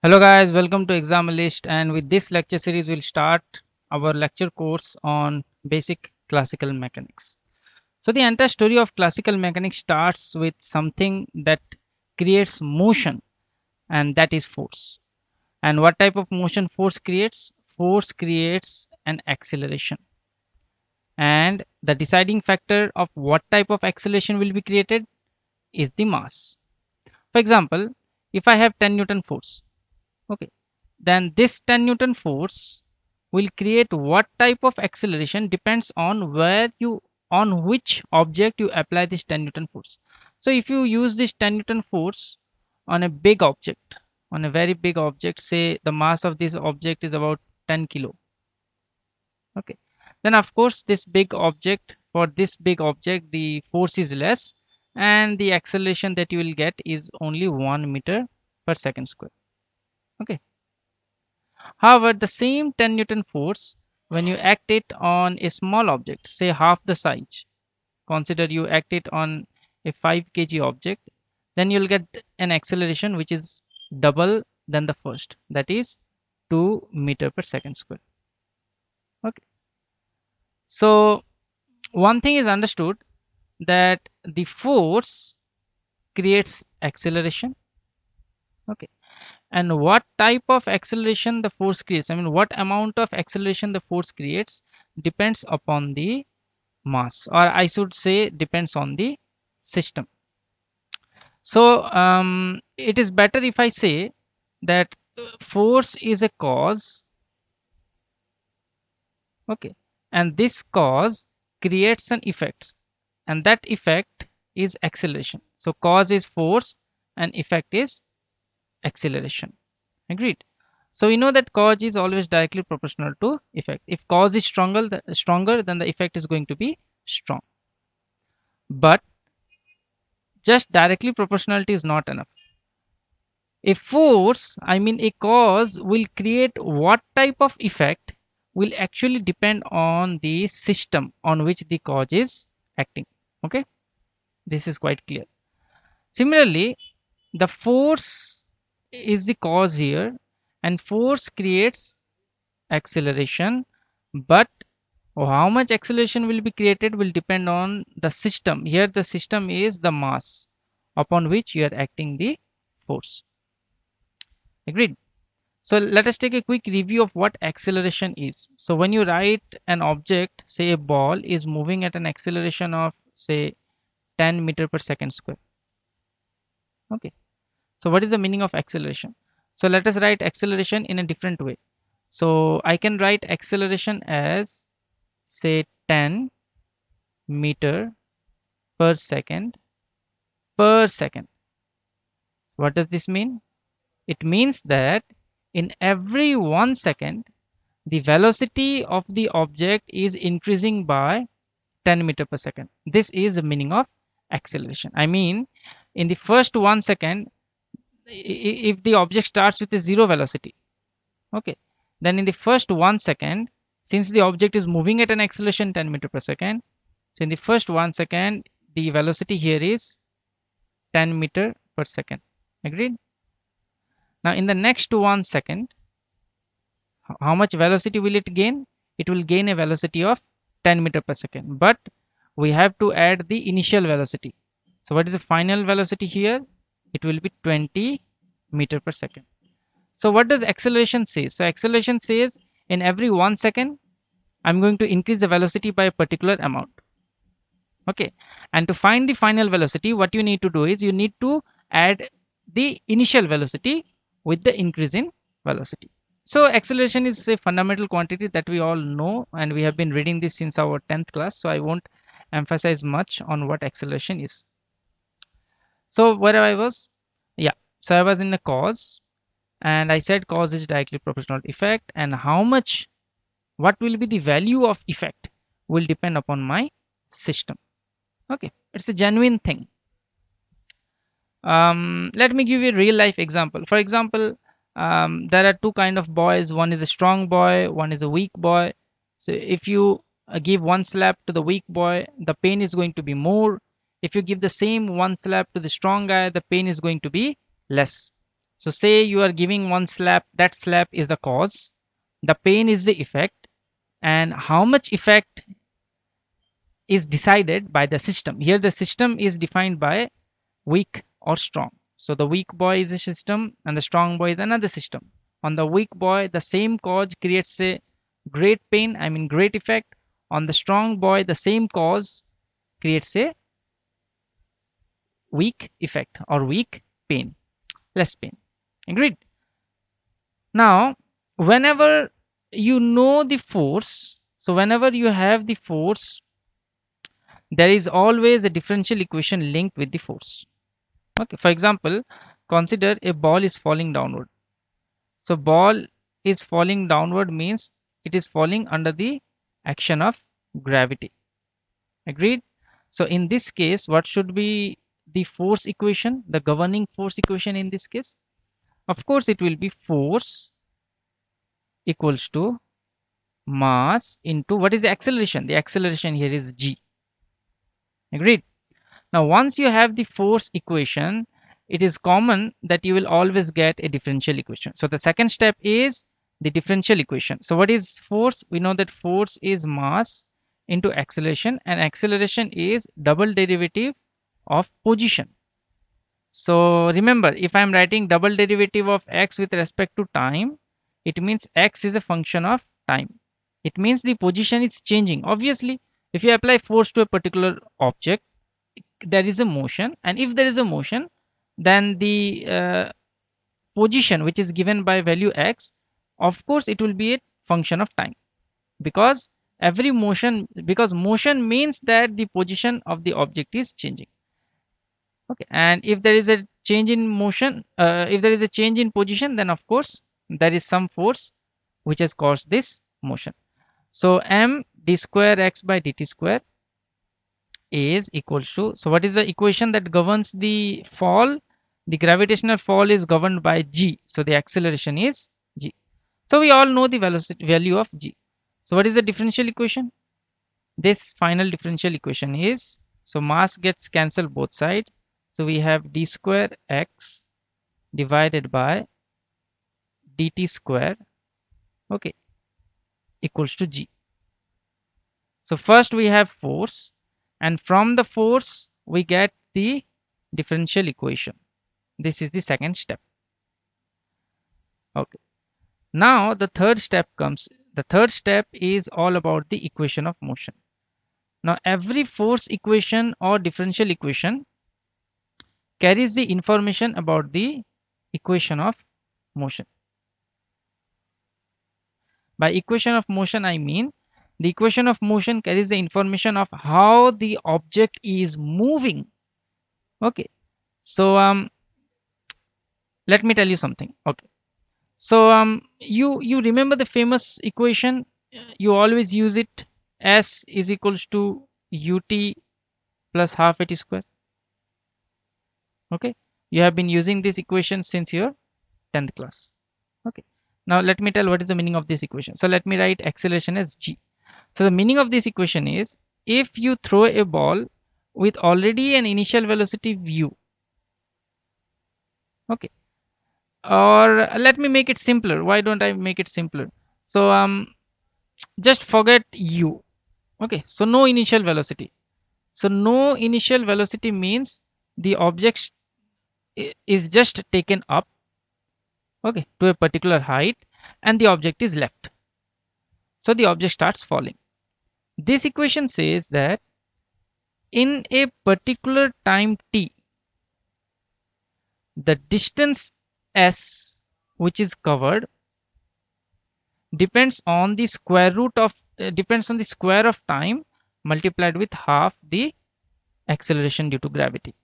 Hello guys, welcome to Exam List, and with this lecture series we'll start our lecture course on basic classical mechanics. So the entire story of classical mechanics starts with something that creates motion, and that is force. And what type of motion force creates? Force creates an acceleration. And the deciding factor of what type of acceleration will be created is the mass. For example, if I have 10 Newton force, okay, then this 10 Newton force will create what type of acceleration depends on which object you apply this 10 Newton force. So if you use this 10 Newton force on a big object, on a very big object, say the mass of this object is about 10 kilo, okay, then of course this big object, for this big object the force is less, and the acceleration that you will get is only 1 meter per second square. Okay. However, the same 10 Newton force, when you act it on a small object, say half the size, consider you act it on a 5 kg object, then you'll get an acceleration which is double than the first, that is 2 meter per second square. Okay. So one thing is understood, that the force creates acceleration. Okay. And what type of acceleration the force creates, I mean what amount of acceleration the force creates, depends upon the mass, or I should say depends on the system. So it is better if I say that force is a cause, okay, and this cause creates an effect, and that effect is acceleration. So cause is force and effect is acceleration. Agreed? So we know that cause is always directly proportional to effect. If cause is stronger, then the effect is going to be strong. But just directly proportionality is not enough. A force, I mean a cause, will create what type of effect will actually depend on the system on which the cause is acting. Okay, this is quite clear. Similarly, the force is the cause here, and force creates acceleration, but how much acceleration will be created will depend on the system. Here the system is the mass upon which you are acting the force. Agreed? So let us take a quick review of what acceleration is. So when you write an object, say a ball is moving at an acceleration of say 10 meter per second square. Okay. So what is the meaning of acceleration? So let us write acceleration in a different way. So I can write acceleration as say 10 meter per second per second. What does this mean? It means that in every 1 second, the velocity of the object is increasing by 10 meter per second. This is the meaning of acceleration. I mean, in the first 1 second, if the object starts with a zero velocity, okay, then in the first 1 second, since the object is moving at an acceleration 10 meter per second, so in the first 1 second, the velocity here is 10 meter per second. Agreed? Now in the next 1 second, how much velocity will it gain? It will gain a velocity of 10 meter per second, but we have to add the initial velocity. So what is the final velocity here? It will be 20 meter per second. So what does acceleration say? So acceleration says in every 1 second, I'm going to increase the velocity by a particular amount. Okay, and to find the final velocity, what you need to do is you need to add the initial velocity with the increase in velocity. So acceleration is a fundamental quantity that we all know, and we have been reading this since our 10th class, so I won't emphasize much on what acceleration is. So where I was, yeah, so I was in a cause, and I said cause is directly proportional to effect, and how much, what will be the value of effect will depend upon my system. Okay, it's a genuine thing. Let me give you a real life example. For example, there are two kind of boys. One is a strong boy, one is a weak boy. So if you give one slap to the weak boy, the pain is going to be more. If you give the same one slap to the strong guy, the pain is going to be less. So say you are giving one slap, that slap is the cause, the pain is the effect, and how much effect is decided by the system. Here the system is defined by weak or strong. So the weak boy is a system and the strong boy is another system. On the weak boy, the same cause creates a great pain, I mean great effect. On the strong boy, the same cause creates a weak effect or weak pain, less pain. Agreed? Now, whenever you know the force, so whenever you have the force, there is always a differential equation linked with the force. Okay, for example, consider a ball is falling downward. So ball is falling downward means it is falling under the action of gravity. Agreed? So in this case, what should be the force equation, the governing force equation in this case? Of course, it will be force equals to mass into what is the acceleration? The acceleration here is g. Agreed? Now, once you have the force equation, it is common that you will always get a differential equation. So the second step is the differential equation. So what is force? We know that force is mass into acceleration, and acceleration is double derivative of position. So remember, if I'm writing double derivative of x with respect to time, it means x is a function of time. It means the position is changing. Obviously, if you apply force to a particular object, there is a motion, and if there is a motion, then the position which is given by value x, of course it will be a function of time, because because motion means that the position of the object is changing. Okay, and if there is a change in motion, if there is a change in position, then of course there is some force which has caused this motion. So m d square x by dt square is equals to, so what is the equation that governs the fall? The gravitational fall is governed by g, so the acceleration is g. So we all know the velocity value of g. So what is the differential equation? This final differential equation is, so mass gets cancelled both sides, so we have d square x divided by dt square, okay, equals to g. So first we have force, and from the force we get the differential equation. This is the second step. Okay, now the third step comes. The third step is all about the equation of motion. Now every force equation or differential equation carries the information about the equation of motion. By equation of motion, I mean the equation of motion carries the information of how the object is moving. Okay, so let me tell you something. Okay, so you remember the famous equation? You always use it. S is equals to ut plus half at square. Okay, you have been using this equation since your 10th class. Okay, now let me tell what is the meaning of this equation. So let me write acceleration as g. So the meaning of this equation is, if you throw a ball with already an initial velocity v, okay, or let me make it simpler. Why don't I make it simpler? So just forget u. Okay, so no initial velocity. So no initial velocity means the object is just taken up, okay, to a particular height, and the object is left. So the object starts falling. This equation says that in a particular time t, the distance s which is covered depends on the square root of depends on the square of time multiplied with half the acceleration due to gravity.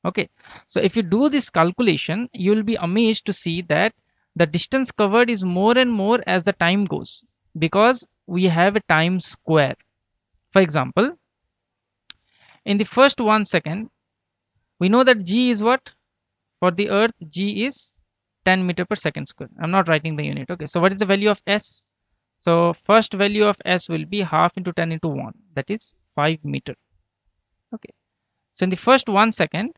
Okay, so if you do this calculation, you will be amazed to see that the distance covered is more and more as the time goes, because we have a time square. For example, in the first 1 second, we know that g is what? For the earth, g is 10 meter per second square. I'm not writing the unit. Okay, so what is the value of s? So first value of s will be half into 10 into 1, that is 5 meter. Okay, so in the first 1 second,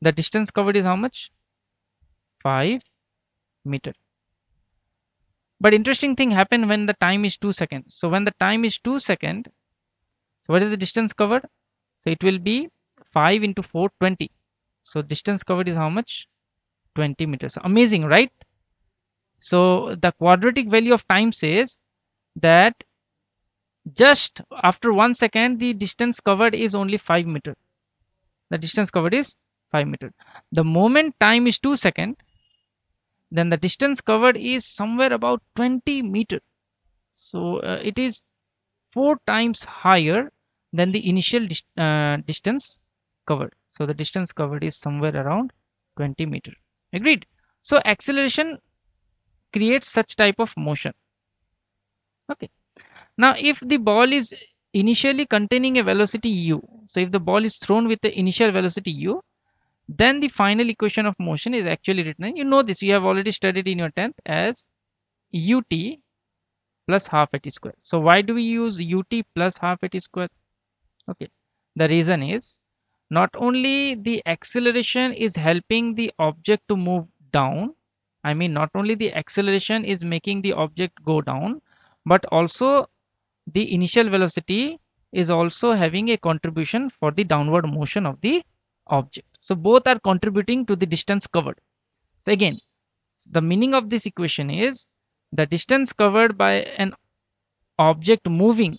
The distance covered is how much? 5 meter. But interesting thing happen when the time is 2 seconds. So when the time is 2 second, so what is the distance covered? So it will be 5 into 4, 20. So distance covered is how much? 20 meters. Amazing, right? So the quadratic value of time says that just after 1 second, the distance covered is only 5 meter. The distance covered is 5 meter. The moment time is 2 second, then the distance covered is somewhere about 20 meter. So it is 4 times higher than the initial distance covered. So the distance covered is somewhere around 20 meter. Agreed? So acceleration creates such type of motion. Okay. Now if the ball is initially containing a velocity u, so if the ball is thrown with the initial velocity u, then the final equation of motion is actually written. You know this, you have already studied in your 10th as ut plus half at square. So why do we use ut plus half at square? Okay, the reason is not only the acceleration is helping the object to move down, I mean not only the acceleration is making the object go down, but also the initial velocity is also having a contribution for the downward motion of the object. So both are contributing to the distance covered. So again, the meaning of this equation is the distance covered by an object moving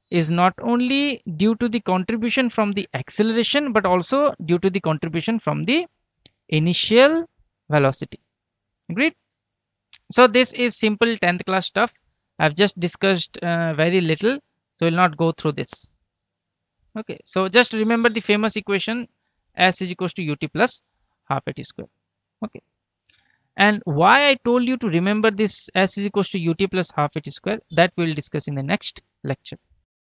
is not only due to the contribution from the acceleration but also due to the contribution from the initial velocity. Agreed? So this is simple 10th class stuff. I've just discussed very little, so we'll not go through this. Okay, so just remember the famous equation s is equals to ut plus half at square. Okay, and why I told you to remember this s is equals to ut plus half at square, that we'll discuss in the next lecture.